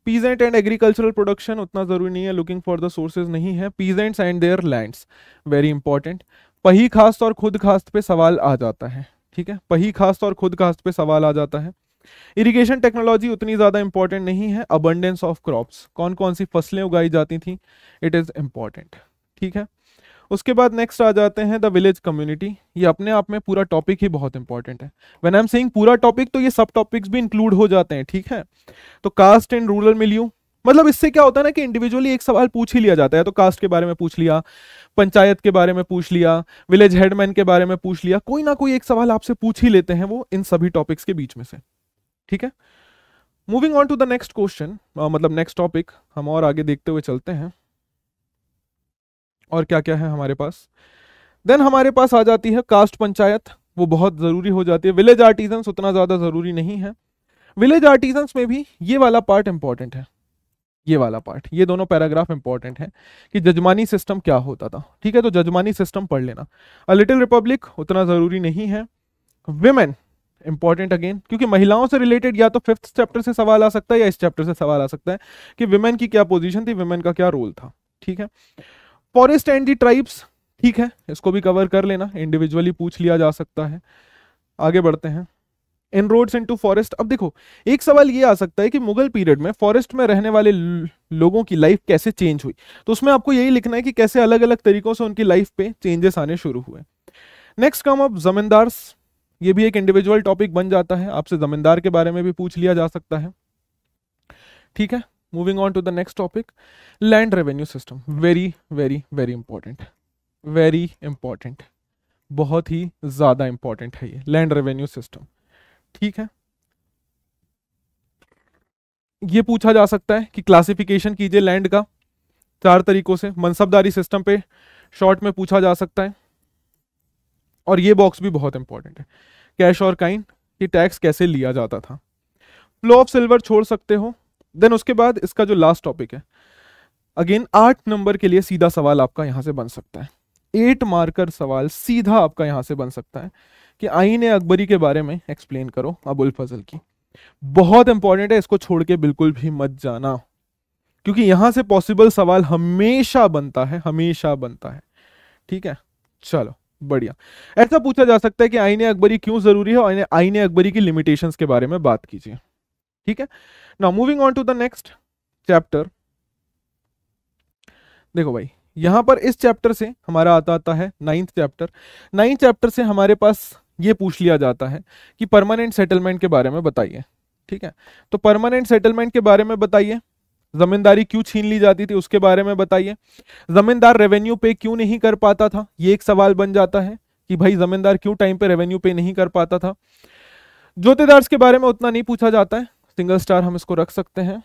S1: Peasant and agricultural production उतना जरूरी नहीं है, लुकिंग फॉर द सोर्सेज नहीं है। Peasants and there lands, very important. पही खास्त और खुद खास्त पे सवाल आ जाता है, ठीक है, पही खास्त और खुद खास्त पे सवाल आ जाता है। इरिगेशन टेक्नोलॉजी उतनी ज्यादा इंपॉर्टेंट नहीं है। अबंडेंस ऑफ क्रॉप्स, कौन कौन सी फसलें उगाई जाती थी, इट इज इंपॉर्टेंट, ठीक है। उसके बाद नेक्स्ट आ जाते हैं द विलेज कम्युनिटी। ये अपने आप में पूरा टॉपिक ही बहुत इंपॉर्टेंट है। व्हेन आई एम सेइंग पूरा टॉपिक, तो ये सब टॉपिक्स भी इंक्लूड हो जाते हैं, ठीक है। तो कास्ट एंड रूरल मिलियू, मतलब इससे क्या होता है ना कि इंडिविजुअली एक सवाल पूछ ही लिया जाता है। तो कास्ट के बारे में पूछ लिया, पंचायत के बारे में पूछ लिया, विलेज हेडमैन के बारे में पूछ लिया, कोई ना कोई एक सवाल आपसे पूछ ही लेते हैं वो इन सभी टॉपिक्स के बीच में से, ठीक है। Moving on to the next question, मतलब नेक्स्ट टॉपिक, हम और आगे देखते हुए चलते हैं और क्या क्या है हमारे पास। देन हमारे पास आ जाती है कास्ट पंचायत, वो बहुत जरूरी हो जाती है। विलेज आर्टिजन्स उतना ज्यादा जरूरी नहीं है। विलेज आर्टिजन्स में भी ये वाला पार्ट इंपॉर्टेंट है, ये वाला पार्ट, ये दोनों पैराग्राफ इंपॉर्टेंट है कि जजमानी सिस्टम क्या होता था, ठीक है। तो जजमानी सिस्टम पढ़ लेना। अ लिटिल रिपब्लिक उतना जरूरी नहीं है। विमेन इंपॉर्टेंट अगेन, क्योंकि महिलाओं से रिलेटेड या तो 5th चैप्टर से सवाल आ सकता है या इस चैप्टर से सवाल आ सकता है कि विमेन की क्या पोजीशन थी, विमेन का क्या रोल था, ठीक है। फॉरेस्ट एंड दी ट्राइब्स, ठीक है, इसको भी कवर कर लेना, इंडिविजुअली पूछ लिया जा सकता है। आगे बढ़ते हैं। इनरोड्स इनटू फॉरेस्ट, अब देखो एक सवाल ये आ सकता है कि मुगल पीरियड में फॉरेस्ट में रहने वाले लोगों की लाइफ कैसे चेंज हुई, तो उसमें आपको यही लिखना है कि कैसे अलग अलग तरीकों से उनकी लाइफ पे चेंजेस आने शुरू हुए। नेक्स्ट कम अप जमींदार्स, ये भी एक इंडिविजुअल टॉपिक बन जाता है, आपसे जमींदार के बारे में भी पूछ लिया जा सकता है, ठीक है। Moving on to the next topic, land revenue system, very very very important, very important, बहुत ही ज्यादा इंपॉर्टेंट है ये लैंड रेवेन्यू सिस्टम, ठीक है। ये पूछा जा सकता है कि क्लासिफिकेशन कीजिए लैंड का 4 तरीकों से। मनसबदारी सिस्टम पे शॉर्ट में पूछा जा सकता है। और ये बॉक्स भी बहुत इंपॉर्टेंट है, कैश और काइन, ये टैक्स कैसे लिया जाता था। फ्लो ऑफ सिल्वर छोड़ सकते हो। देन उसके बाद इसका जो लास्ट टॉपिक है, अगेन 8 नंबर के लिए सीधा सवाल आपका यहां से बन सकता है, 8 मार्कर सवाल सीधा आपका यहां से बन सकता है कि आईन अकबरी के बारे में एक्सप्लेन करो अबुल फजल की। बहुत इंपॉर्टेंट है, इसको छोड़ के बिल्कुल भी मत जाना, क्योंकि यहां से पॉसिबल सवाल हमेशा बनता है, हमेशा बनता है, ठीक है। चलो बढ़िया। ऐसा पूछा जा सकता है कि आईन अकबरी क्यों जरूरी है और आईन अकबरी की लिमिटेशंस के बारे में बात कीजिए, ठीक है। Now moving on to the next chapter. देखो भाई यहां पर इस चैप्टर से हमारा आता है 9th चैप्टर। 9th चैप्टर से हमारे पास ये पूछ लिया जाता है कि परमानेंट सेटलमेंट के बारे में बताइए, ठीक है। तो परमानेंट सेटलमेंट के बारे में बताइए, जमींदारी क्यों छीन ली जाती थी उसके बारे में बताइए, जमींदार रेवेन्यू पे क्यों नहीं कर पाता था, ये एक सवाल बन जाता है कि भाई जमींदार क्यों टाइम पे रेवेन्यू पे नहीं कर पाता था। जोतेदार्स के बारे में उतना नहीं पूछा जाता है, सिंगल स्टार हम इसको रख सकते हैं।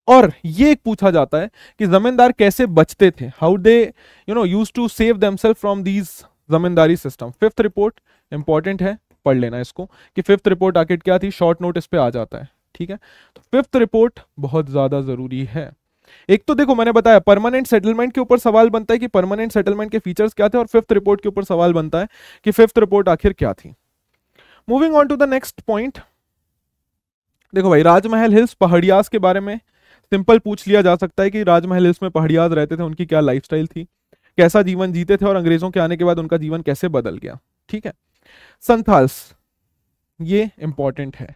S1: और ये एक पूछा जाता है कि जमींदार कैसे बचते थे, how they use to save themselves from these zamindari system. 5th report important है, पढ़ लेना इसको कि 5th रिपोर्ट आखिर क्या थी, शॉर्ट नोट इस पे आ जाता है, ठीक है। तो 5th रिपोर्ट बहुत ज्यादा जरूरी है। एक तो देखो मैंने बताया परमानेंट सेटलमेंट के ऊपर सवाल बनता है कि परमानेंट सेटलमेंट के फीचर्स क्या थे, और 5th रिपोर्ट के ऊपर सवाल बनता है कि 5th रिपोर्ट आखिर क्या थी। Moving on to the next point. देखो भाई राजमहल हिल्स पहाड़ियाज के बारे में सिंपल पूछ लिया जा सकता है कि राजमहल हिल्स में पहाड़ियाज रहते थे, उनकी क्या लाइफस्टाइल थी, कैसा जीवन जीते थे और अंग्रेजों के आने के बाद उनका जीवन कैसे बदल गया, ठीक है। संथाल्स, ये इंपॉर्टेंट है,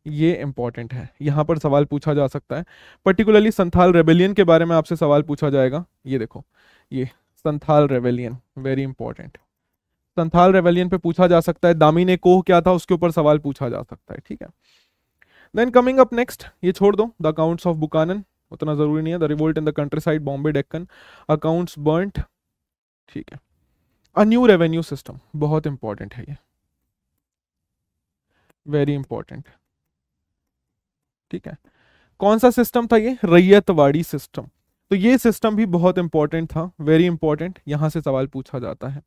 S1: ये इंपॉर्टेंट है, यहां पर सवाल पूछा जा सकता है। पर्टिकुलरली संथाल रेबेलियन के बारे में आपसे सवाल पूछा जाएगा। ये देखो ये Santhal rebellion very important, Santhal rebellion पे पूछा जा सकता है। दामिने कोह क्या था उसके ऊपर सवाल पूछा जा सकता है, ठीक है। देन कमिंग अप नेक्स्ट, ये छोड़ दो, द अकाउंट्स ऑफ बुकानन उतना जरूरी नहीं है। The revolt in the country side Bombay Deccan, accounts burnt, ठीक है। अ न्यू रेवेन्यू सिस्टम बहुत इंपॉर्टेंट है, ये वेरी इंपॉर्टेंट, ठीक है। कौन सा सिस्टम था ये, रैयतवाड़ी सिस्टम। तो ये सिस्टम भी बहुत इंपॉर्टेंट था, वेरी इंपॉर्टेंट, यहां से सवाल पूछा जाता है।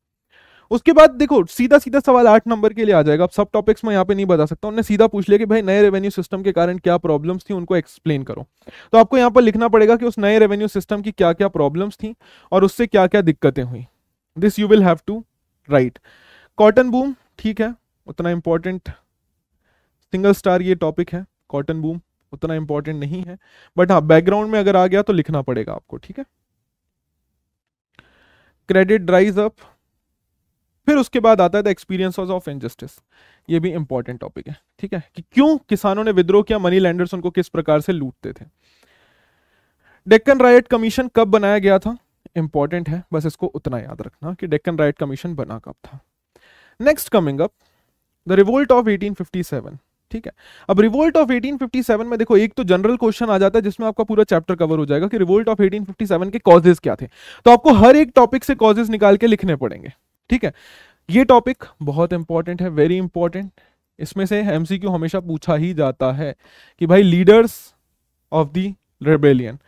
S1: उसके बाद देखो सीधा सीधा सवाल 8 नंबर के लिए आ जाएगा। अब सब टॉपिक्स में यहाँ पे नहीं बता सकता, उन्होंने सीधा पूछ लिया कि भाई नए रेवेन्यू सिस्टम के कारण क्या प्रॉब्लम्स थी, उनको एक्सप्लेन करो। तो आपको यहाँ पर लिखना पड़ेगा कि उस नए रेवेन्यू सिस्टम की क्या क्या प्रॉब्लम्स थी और उससे क्या क्या दिक्कतें हुई। This you will have to write. Cotton boom, ठीक है, उतना इंपॉर्टेंट, सिंगल स्टार ये टॉपिक है, कॉटन बूम उतना इंपॉर्टेंट नहीं है, बट हाँ बैकग्राउंड में अगर आ गया तो लिखना पड़ेगा आपको, ठीक है। क्रेडिट ड्राइज अप, फिर उसके बाद आता है द एक्सपीरियंसेस ऑफ इनजस्टिस, ये भी इंपॉर्टेंट टॉपिक है, ठीक है, कि क्यों किसानों ने विद्रोह किया, मनी लैंडर्स उनको किस प्रकार से लूटते थे। डेक्कन राइट कमीशन कब बनाया गया था, इंपॉर्टेंट है, बस इसको उतना याद रखना कि डेक्कन राइट कमीशन बना कब था। Next coming up the revolt of 1857, ठीक है। अब रिवोल्ट ऑफ 1857 में देखो एक तो जनरल क्वेश्चन आ जाता है जिसमें आपका पूरा चैप्टर कवर हो जाएगा कि रिवोल्ट ऑफ 1857 के कॉजेज क्या थे, तो आपको हर एक टॉपिक से कॉजेज निकाल के लिखने पड़ेंगे, ठीक है। ये टॉपिक बहुत इंपॉर्टेंट है, वेरी इंपॉर्टेंट, इसमें से एमसीक्यू हमेशा पूछा ही जाता है कि भाई लीडर्स ऑफ द रेबेलियन।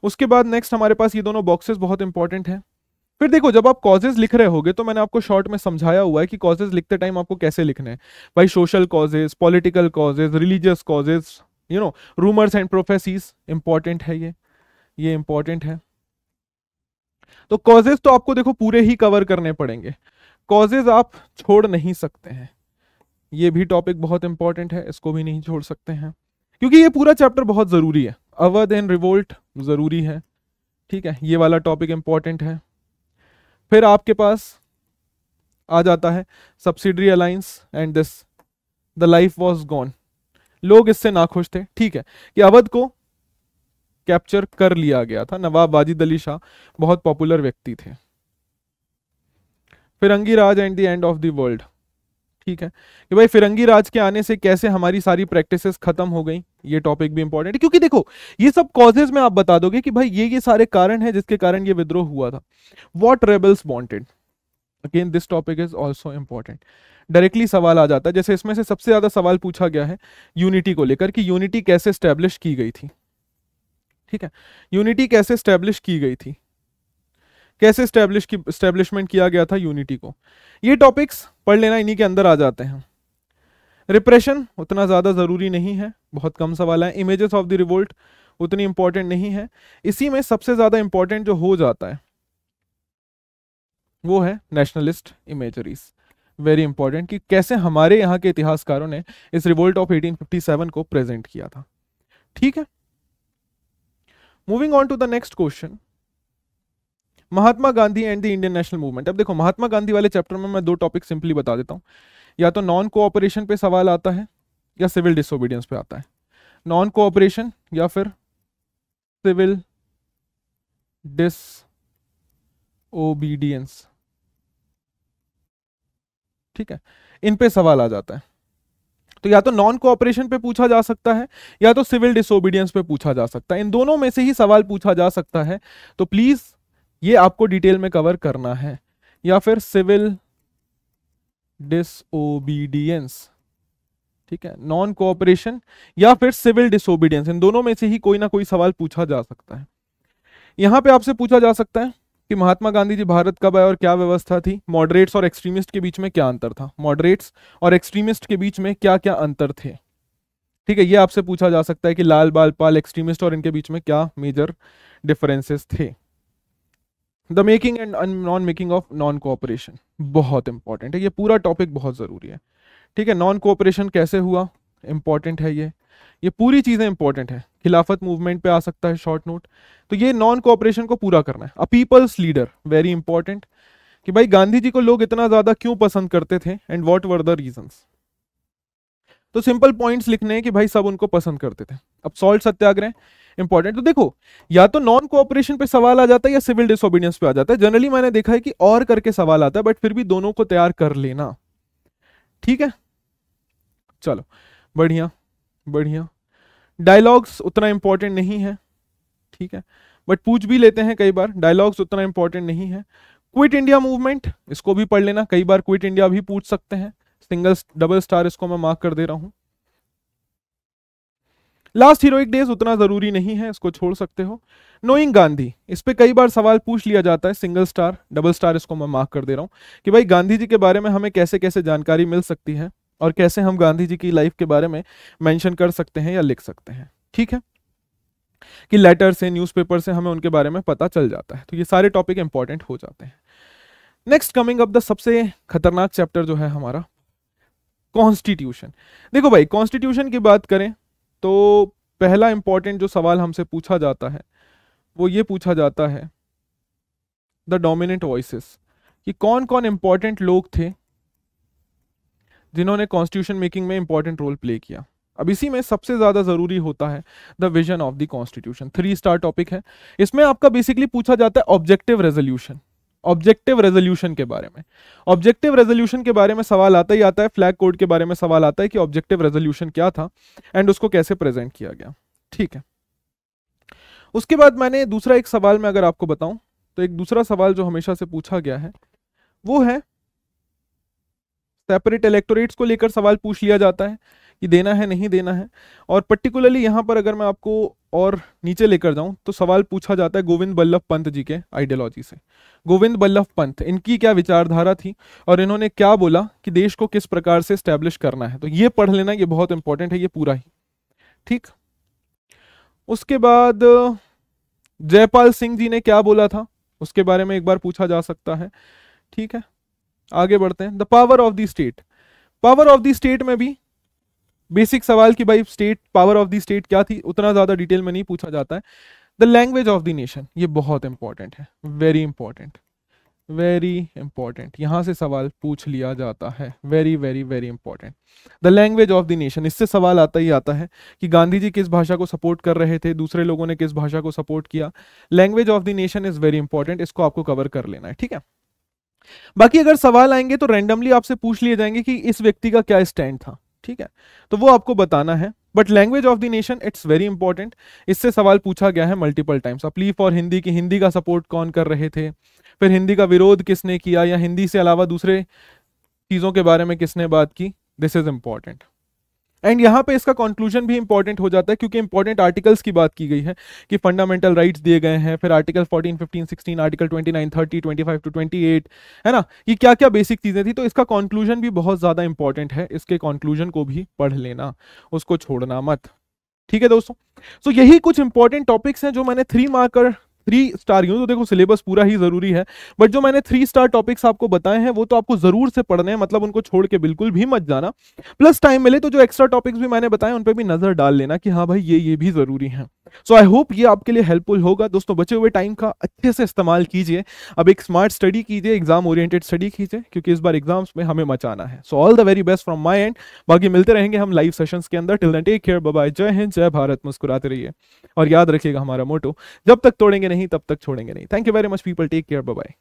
S1: उसके बाद नेक्स्ट हमारे पास ये दोनों बॉक्सेस बहुत इंपॉर्टेंट है। फिर देखो जब आप कॉजेज लिख रहे होगे तो मैंने आपको शॉर्ट में समझाया हुआ है कि कॉजेज लिखते टाइम आपको कैसे लिखने हैं, भाई social causes, political causes, religious causes, you know, rumours and prophecies, important है ये इंपॉर्टेंट है। तो कॉजेज तो आपको देखो पूरे ही कवर करने पड़ेंगे, कॉजेज आप छोड़ नहीं सकते हैं, ये भी टॉपिक बहुत इंपॉर्टेंट है, इसको भी नहीं छोड़ सकते हैं क्योंकि ये पूरा चैप्टर बहुत जरूरी है। अवध एंड रिवोल्ट जरूरी है, ठीक है, ये वाला टॉपिक इंपॉर्टेंट है। फिर आपके पास आ जाता है subsidiary alliance and this the life was gone, लोग इससे नाखुश थे, ठीक है, कि अवध को कैप्चर कर लिया गया था, नवाब वाजिद अली शाह बहुत पॉपुलर व्यक्ति थे। Firangi Raj and the end of the world, ठीक है, कि भाई फिरंगी राज के आने से कैसे हमारी सारी प्रैक्टिसेस खत्म हो गई, ये टॉपिक भी इंपॉर्टेंट है क्योंकि देखो ये सब कॉजेज में आप बता दोगे कि भाई ये सारे कारण हैं जिसके कारण ये विद्रोह हुआ था। What rebels wanted, again this topic is also important, directly सवाल आ जाता है, जैसे इसमें से सबसे ज्यादा सवाल पूछा गया है यूनिटी को लेकर कि यूनिटी कैसे स्टैब्लिश की गई थी, ठीक है, यूनिटी कैसे स्टैब्लिश की गई थी, कैसे स्टैब्लिशमेंट किया गया था यूनिटी को, ये टॉपिक्स पढ़ लेना, इन्हीं के अंदर आ जाते हैं। रिप्रेशन उतना ज्यादा जरूरी नहीं है, बहुत कम सवाल है। इमेजेस ऑफ द रिवोल्ट उतनी इंपॉर्टेंट नहीं है, इसी में सबसे ज्यादा इंपॉर्टेंट जो हो जाता है वो है नेशनलिस्ट इमेजरीज, वेरी इंपॉर्टेंट, कि कैसे हमारे यहाँ के इतिहासकारों ने इस रिवोल्ट ऑफ 1857 को प्रेजेंट किया था, ठीक है। Moving on to the next question, Mahatma Gandhi and the Indian national movement. अब देखो महात्मा गांधी वाले चैप्टर में मैं दो टॉपिक सिंपली बता देता हूं, या तो नॉन कोऑपरेशन पे सवाल आता है या सिविल डिसोबीडियंस पे आता है, नॉन कोऑपरेशन या फिर सिविल डिसओबीडियंस, ठीक है, इन पे सवाल आ जाता है। तो या तो नॉन कोऑपरेशन पे पूछा जा सकता है या तो सिविल डिसोबीडियंस पे पूछा जा सकता है, इन दोनों में से ही सवाल पूछा जा सकता है, तो प्लीज ये आपको डिटेल में कवर करना है, या फिर सिविल डिसओबीडियंस, ठीक है, नॉन कोऑपरेशन या फिर सिविल डिसोबीडियंस, इन दोनों में से ही कोई ना कोई सवाल पूछा जा सकता है। यहां पे आपसे पूछा जा सकता है कि महात्मा गांधी जी भारत कब आए और क्या व्यवस्था थी, मॉडरेट्स और एक्सट्रीमिस्ट के बीच में क्या अंतर था, मॉडरेट्स और एक्सट्रीमिस्ट के बीच में क्या क्या अंतर थे, ठीक है, ये आपसे पूछा जा सकता है कि लाल बाल पाल एक्सट्रीमिस्ट और इनके बीच में क्या मेजर डिफरेंसेस थे। The making and non making of non cooperation बहुत इंपॉर्टेंट है, ये पूरा टॉपिक बहुत जरूरी है, ठीक है। नॉन कोऑपरेशन कैसे हुआ, इंपॉर्टेंट है ये पूरी चीजें इंपॉर्टेंट है। खिलाफत मूवमेंट पे आ सकता है शॉर्ट नोट, तो ये नॉन कोऑपरेशन को पूरा करना है। A people's leader, very important, कि भाई गांधी जी को लोग इतना ज्यादा क्यों पसंद करते थे and what were the reasons. तो सिंपल पॉइंट्स लिखने हैं कि भाई सब उनको पसंद करते थे। अब सॉल्ट सत्याग्रह इंपॉर्टेंट, तो देखो या तो नॉन कोऑपरेशन पे सवाल आ जाता है या सिविल डिसोबीडियंस पे आ जाता है, जनरली मैंने देखा है कि और करके सवाल आता है, बट फिर भी दोनों को तैयार कर लेना, ठीक है। चलो बढ़िया बढ़िया। डायलॉग्स उतना इंपॉर्टेंट नहीं है, ठीक है, बट पूछ भी लेते हैं कई बार, डायलॉग्स उतना इंपॉर्टेंट नहीं है। क्विट इंडिया मूवमेंट, इसको भी पढ़ लेना, कई बार क्विट इंडिया भी पूछ सकते हैं, सिंगल डबल स्टार इसको मैं मार्क कर दे रहा हूं। लास्ट हीरोइक डेज उतना जरूरी नहीं है, इसको छोड़ सकते हो। नोइंग गांधी, इस पे कई बार सवाल पूछ लिया जाता है, सिंगल स्टार डबल स्टार इसको मैं मार्क कर दे रहा हूँ कि भाई गांधी जी के बारे में हमें कैसे कैसे जानकारी मिल सकती है और कैसे हम गांधी जी की लाइफ के बारे में मेंशन कर सकते हैं या लिख सकते हैं। ठीक है, कि लेटर से न्यूज़पेपर से हमें उनके बारे में पता चल जाता है। तो ये सारे टॉपिक इंपॉर्टेंट हो जाते हैं। नेक्स्ट कमिंग अप द सबसे खतरनाक चैप्टर जो है हमारा कॉन्स्टिट्यूशन। देखो भाई, कॉन्स्टिट्यूशन की बात करें तो पहला इंपॉर्टेंट जो सवाल हमसे पूछा जाता है वो ये पूछा जाता है द डोमिनेंट वॉइसेस, कि कौन कौन इंपॉर्टेंट लोग थे जिन्होंने कॉन्स्टिट्यूशन मेकिंग में इंपॉर्टेंट रोल प्ले किया। अब इसी में सबसे ज्यादा जरूरी होता है the vision of the constitution. 3 star topic है। इसमें आपका बेसिकली पूछा जाता है ऑब्जेक्टिव रेजोल्यूशन, ऑब्जेक्टिव रेजोल्यूशन के बारे में। ऑब्जेक्टिव रेजोल्यूशन के बारे में सवाल आता ही आता है, फ्लैग कोड के बारे में सवाल आता है कि ऑब्जेक्टिव रेजोल्यूशन क्या था एंड उसको कैसे प्रेजेंट किया गया। ठीक है, उसके बाद मैंने दूसरा एक सवाल में अगर आपको बताऊं तो एक दूसरा सवाल जो हमेशा से पूछा गया है वो है सेपरेट इलेक्टोरेट्स को लेकर सवाल पूछ लिया जाता है कि देना है नहीं देना है। और पर्टिकुलरली यहां पर अगर मैं आपको और नीचे लेकर जाऊं तो सवाल पूछा जाता है गोविंद बल्लभ पंत जी के आइडियोलॉजी से। गोविंद बल्लभ पंत, इनकी क्या विचारधारा थी और इन्होंने क्या बोला कि देश को किस प्रकार से स्टैब्लिश करना है। तो ये पढ़ लेना, ये बहुत इंपॉर्टेंट है ये पूरा ही। ठीक, उसके बाद जयपाल सिंह जी ने क्या बोला था उसके बारे में एक बार पूछा जा सकता है। ठीक है, आगे बढ़ते हैं। The power of the state, power of the state में भी बेसिक सवाल कि भाई state, power of the state क्या थी, उतना ज्यादा डिटेल में नहीं पूछा जाता है। The language of the nation, ये बहुत इंपॉर्टेंट है, वेरी इंपॉर्टेंट, वेरी इंपॉर्टेंट, यहां से सवाल पूछ लिया जाता है, very very very important. The language of the nation, इससे सवाल आता ही आता है कि गांधी जी किस भाषा को सपोर्ट कर रहे थे, दूसरे लोगों ने किस भाषा को सपोर्ट किया। Language of the nation is very important, इसको आपको कवर कर लेना है। ठीक है, बाकी अगर सवाल आएंगे तो रैंडमली आपसे पूछ लिए जाएंगे कि इस व्यक्ति का क्या स्टैंड था। ठीक है, तो वो आपको बताना है। But language of the nation it's very important, इससे सवाल पूछा गया है multiple times. A plea for Hindi, की हिंदी का सपोर्ट कौन कर रहे थे, फिर हिंदी का विरोध किसने किया या हिंदी से अलावा दूसरे चीजों के बारे में किसने बात की, दिस इज इंपॉर्टेंट। एंड यहाँ पे इसका कंक्लूजन भी इंपॉर्टेंट हो जाता है क्योंकि इंपॉर्टेंट आर्टिकल्स की बात की गई है कि फंडामेंटल राइट्स दिए गए हैं, फिर आर्टिकल 14, 15, 16, आर्टिकल 29, 30, 25 to 28, है ना, कि क्या क्या बेसिक चीजें थी। तो इसका कंक्लूजन भी बहुत ज्यादा इंपॉर्टेंट है, इसके कंक्लूजन को भी पढ़ लेना, उसको छोड़ना मत। ठीक है दोस्तों, तो यही कुछ इंपॉर्टेंट टॉपिक्स हैं जो मैंने 3 मार्कर 3 स्टार, यूं तो देखो सिलेबस पूरा ही जरूरी है, बट जो मैंने 3 स्टार टॉपिक्स आपको बताए हैं वो तो आपको जरूर से पढ़ने हैं, मतलब उनको छोड़ के बिल्कुल भी मत जाना। प्लस टाइम मिले तो जो एक्स्ट्रा टॉपिक्स भी मैंने बताए उन पर भी नजर डाल लेना कि हाँ भाई ये भी जरूरी है। सो आई होप ये आपके लिए हेल्पफुल होगा। दोस्तों, बचे हुए टाइम का अच्छे से इस्तेमाल कीजिए, अब एक स्मार्ट स्टडी कीजिए, एग्जाम ओरिएंटेड स्टडी कीजिए, क्योंकि इस बार एग्जाम्स में हमें मचाना है। So all the very best from my end. बाकी मिलते रहेंगे हम लाइव सेशंस के अंदर। Till then take care, bye bye, जय हिंद, जय भारत, मुस्कुराते रहिए और याद रखिएगा हमारा मोटो, जब तक तोड़ेंगे नहीं तब तक छोड़ेंगे नहीं। Thank you very much people, take care, bye bye.